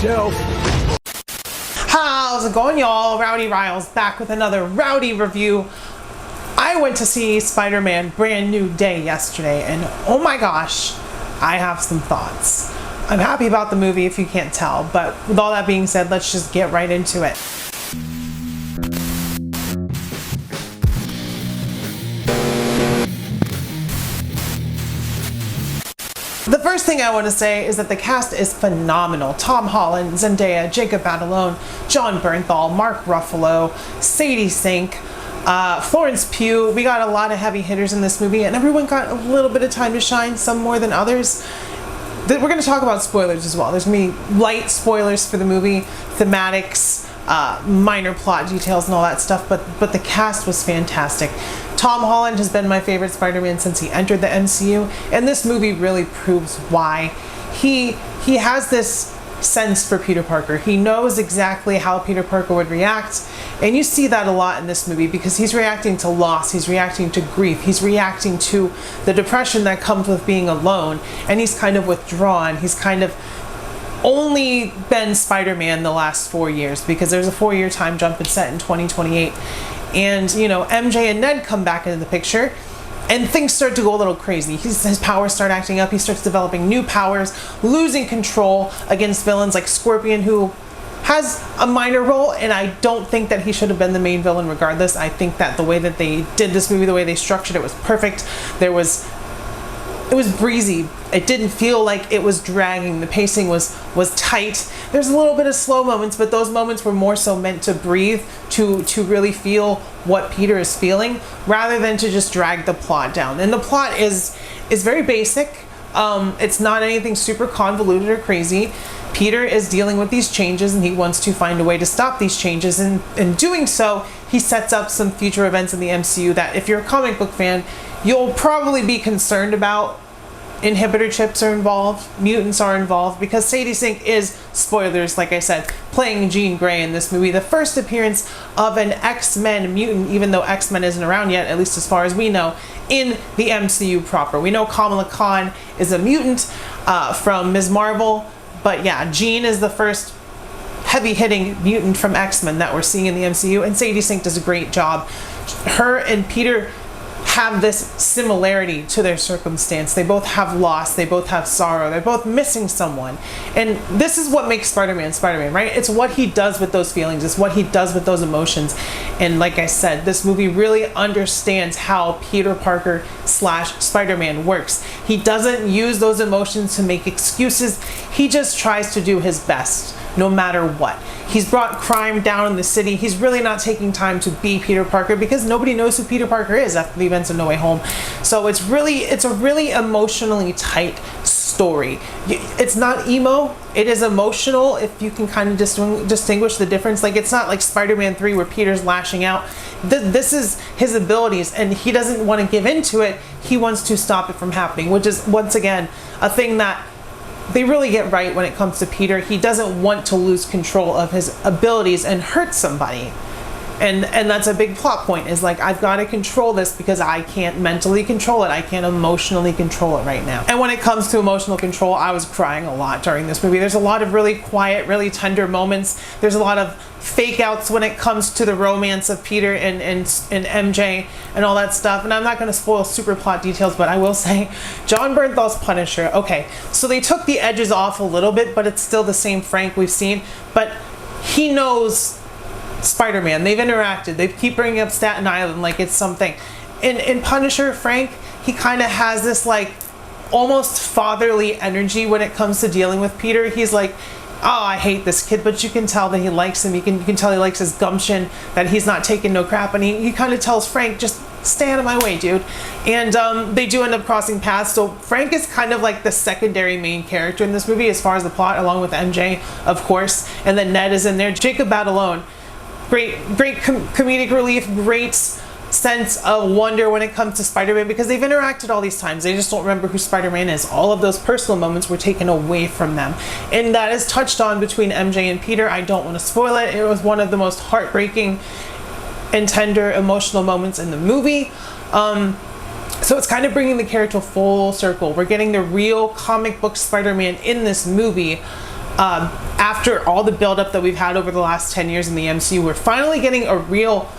yourself. How's it going, y'all? Rowdy Riles back with another rowdy review. I went to see Spider-Man Brand New Day yesterday, and oh my gosh, I have some thoughts. I'm happy about the movie if you can't tell, but with all that being said, let's just get right into it. The first thing I want to say is that the cast is phenomenal. Tom Holland, Zendaya, Jacob Batalon, Jon Bernthal, Mark Ruffalo, Sadie Sink, Florence Pugh. We got a lot of heavy hitters in this movie, and everyone got a little bit of time to shine, some more than others. We're going to talk about spoilers as well. There's going to be light spoilers for the movie, thematics, minor plot details and all that stuff, but the cast was fantastic. Tom Holland has been my favorite Spider-Man since he entered the MCU, and this movie really proves why. He has this sense for Peter Parker. He knows exactly how Peter Parker would react, and you see that a lot in this movie because he's reacting to loss, he's reacting to grief, he's reacting to the depression that comes with being alone, and he's kind of withdrawn. He's kind of only been Spider-Man the last 4 years because there's a 4-year time jump and set in 2028. And, you know, MJ and Ned come back into the picture and things start to go a little crazy. His powers start acting up. He starts developing new powers, losing control against villains like Scorpion, who has a minor role, and I don't think that he should have been the main villain regardless. I think that the way that they did this movie, the way they structured it was perfect. It was breezy. It didn't feel like it was dragging. The pacing was tight. There's a little bit of slow moments, but those moments were more so meant to breathe, to really feel what Peter is feeling, rather than to just drag the plot down. And the plot is very basic. It's not anything super convoluted or crazy. Peter is dealing with these changes, and he wants to find a way to stop these changes. And in doing so, he sets up some future events in the MCU that, if you're a comic book fan, you'll probably be concerned about. Inhibitor chips are involved, mutants are involved, because Sadie Sink is, spoilers, like I said, playing Jean Grey in this movie. The first appearance of an X-Men mutant, even though X-Men isn't around yet, at least as far as we know, in the MCU proper. We know Kamala Khan is a mutant from Ms. Marvel, but yeah, Jean is the first heavy-hitting mutant from X-Men that we're seeing in the MCU, and Sadie Sink does a great job. Her and Peter have this similarity to their circumstance. They both have loss, they both have sorrow, they're both missing someone. And this is what makes Spider-Man Spider-Man, right? It's what he does with those feelings, it's what he does with those emotions. And like I said, this movie really understands how Peter Parker / Spider-Man works. He doesn't use those emotions to make excuses, he just tries to do his best, no matter what. He's brought crime down in the city. He's really not taking time to be Peter Parker because nobody knows who Peter Parker is after the events of No Way Home. So it's a really emotionally tight story. It's not emo, it is emotional, if you can kind of distinguish the difference. Like, it's not like Spider-Man 3 where Peter's lashing out. This is his abilities, and he doesn't want to give into it. He wants to stop it from happening, which is, once again, a thing that they really get right when it comes to Peter. He doesn't want to lose control of his abilities and hurt somebody. And that's a big plot point, is like, I've got to control this because I can't mentally control it. I can't emotionally control it right now. And when it comes to emotional control, I was crying a lot during this movie. There's a lot of really quiet, really tender moments. There's a lot of fake outs when it comes to the romance of Peter and MJ and all that stuff. And I'm not going to spoil super plot details, but I will say Jon Bernthal's Punisher. Okay, so they took the edges off a little bit, but it's still the same Frank we've seen. But he knows Spider-Man. They've interacted. They keep bringing up Staten Island like it's something. In Punisher, Frank, he kind of has this like almost fatherly energy when it comes to dealing with Peter. He's like, oh, I hate this kid, but you can tell that he likes him. You can tell he likes his gumption, that he's not taking no crap, and he kind of tells Frank, just stay out of my way, dude. And they do end up crossing paths. So Frank is kind of like the secondary main character in this movie as far as the plot, along with MJ, of course. And then Ned is in there. Jacob Batalon, great comedic relief, great sense of wonder when it comes to Spider-Man, because they've interacted all these times. They just don't remember who Spider-Man is. All of those personal moments were taken away from them, and that is touched on between MJ and Peter. I don't want to spoil it. It was one of the most heartbreaking and tender emotional moments in the movie. So it's kind of bringing the character full circle. We're getting the real comic book Spider-Man in this movie, After all the buildup that we've had over the last 10 years in the MCU, we're finally getting a real,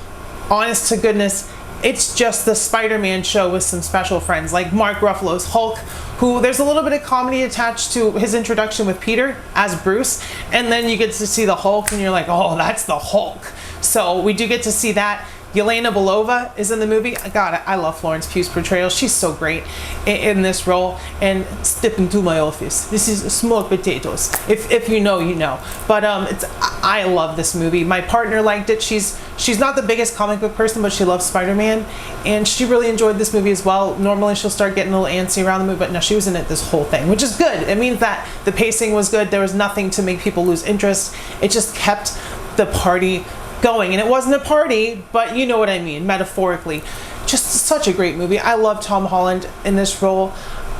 honest to goodness, it's just the Spider-Man show with some special friends, like Mark Ruffalo's Hulk, who there's a little bit of comedy attached to his introduction with Peter as Bruce, and then you get to see the Hulk and you're like, oh, that's the Hulk. So we do get to see that. Yelena Belova is in the movie. God, I love Florence Pugh's portrayal. She's so great in this role. And step into my office. This is smoked potatoes. If you know, you know. But I love this movie. My partner liked it. She's not the biggest comic book person, but she loves Spider-Man, and she really enjoyed this movie as well. Normally she'll start getting a little antsy around the movie, but no, she was in it this whole thing, which is good. It means that the pacing was good. There was nothing to make people lose interest. It just kept the party going, and it wasn't a party, but you know what I mean, metaphorically. Just such a great movie. I love Tom Holland in this role.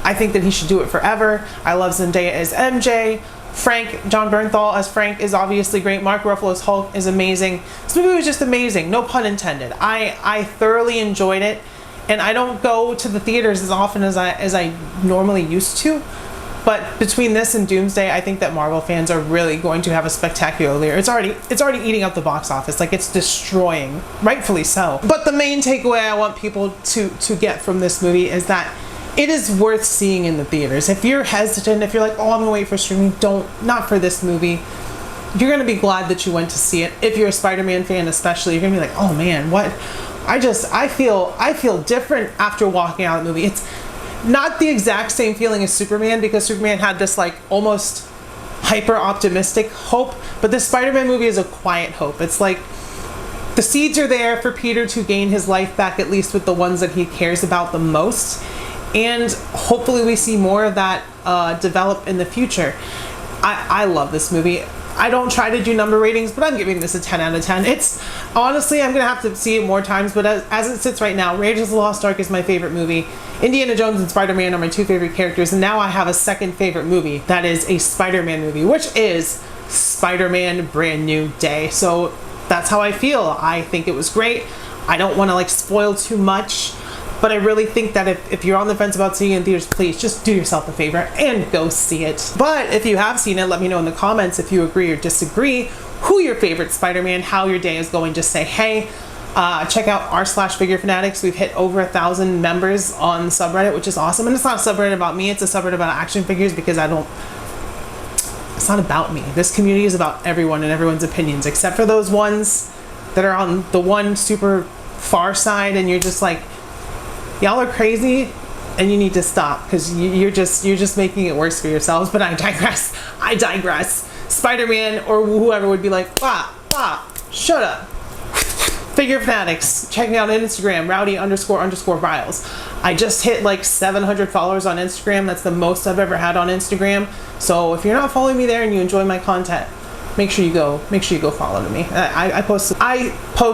I think that he should do it forever. I love Zendaya as MJ. John Bernthal as Frank is obviously great. Mark Ruffalo's Hulk is amazing. This movie was just amazing, no pun intended. I thoroughly enjoyed it, and I don't go to the theaters as often as I normally used to. But between this and Doomsday, I think that Marvel fans are really going to have a spectacular year. It's already eating up the box office. Like, it's destroying, rightfully so. But the main takeaway I want people to get from this movie is that it is worth seeing in the theaters. If you're hesitant, if you're like, oh, I'm gonna wait for streaming, not for this movie. You're gonna be glad that you went to see it. If you're a Spider-Man fan especially, you're gonna be like, oh man, what? I feel different after walking out of the movie. It's not the exact same feeling as Superman, because Superman had this like almost hyper optimistic hope, but this Spider-Man movie is a quiet hope. It's like the seeds are there for Peter to gain his life back, at least with the ones that he cares about the most, and hopefully we see more of that develop in the future. I love this movie. I don't try to do number ratings, but I'm giving this a 10 out of 10. It's honestly, I'm gonna have to see it more times, but as it sits right now, Raiders of the Lost Ark is my favorite movie. Indiana Jones and Spider-Man are my two favorite characters, and now I have a second favorite movie that is a Spider-Man movie, which is Spider-Man Brand New Day. So that's how I feel. I think it was great. I don't want to like spoil too much, but I really think that if you're on the fence about seeing it in theaters, please just do yourself a favor and go see it. But if you have seen it, let me know in the comments if you agree or disagree, who your favorite Spider-Man, how your day is going. Just say, hey, check out r/Figure Fanatics. We've hit over 1,000 members on the subreddit, which is awesome. And it's not a subreddit about me, it's a subreddit about action figures, because it's not about me. This community is about everyone and everyone's opinions, except for those ones that are on the one super far side, and you're just like, y'all are crazy and you need to stop, because you're just making it worse for yourselves. But I digress. Spider-Man or whoever would be like, shut up. Figure Fanatics, check me out on Instagram, rowdy__viles. I just hit like 700 followers on Instagram. That's the most I've ever had on Instagram. So if you're not following me there and you enjoy my content, make sure you go follow me. I post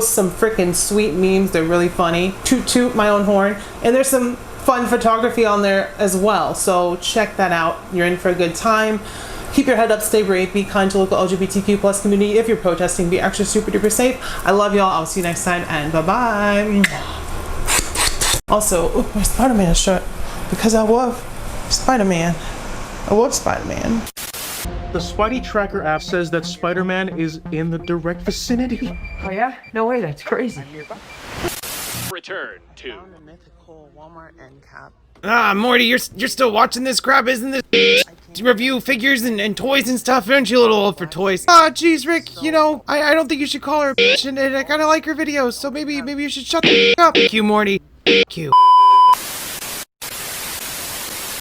some freaking sweet memes. They're really funny. Toot my own horn. And there's some fun photography on there as well. So check that out. You're in for a good time. Keep your head up, stay brave, be kind to local LGBTQ plus community. If you're protesting, be extra super duper safe. I love y'all. I'll see you next time, and bye-bye. Also, my Spider-Man shirt, because I love Spider-Man. I love Spider-Man. The Spidey Tracker app says that Spider-Man is in the direct vicinity. Oh yeah? No way, that's crazy. Return to Mythical Walmart end cap. Morty, you're still watching this crap, isn't this? To review figures and toys and stuff, aren't you a little old for toys? Geez, Rick, you know, I don't think you should call her a bitch, and I kinda like her videos, so maybe you should shut the up. Q, Morty. Q.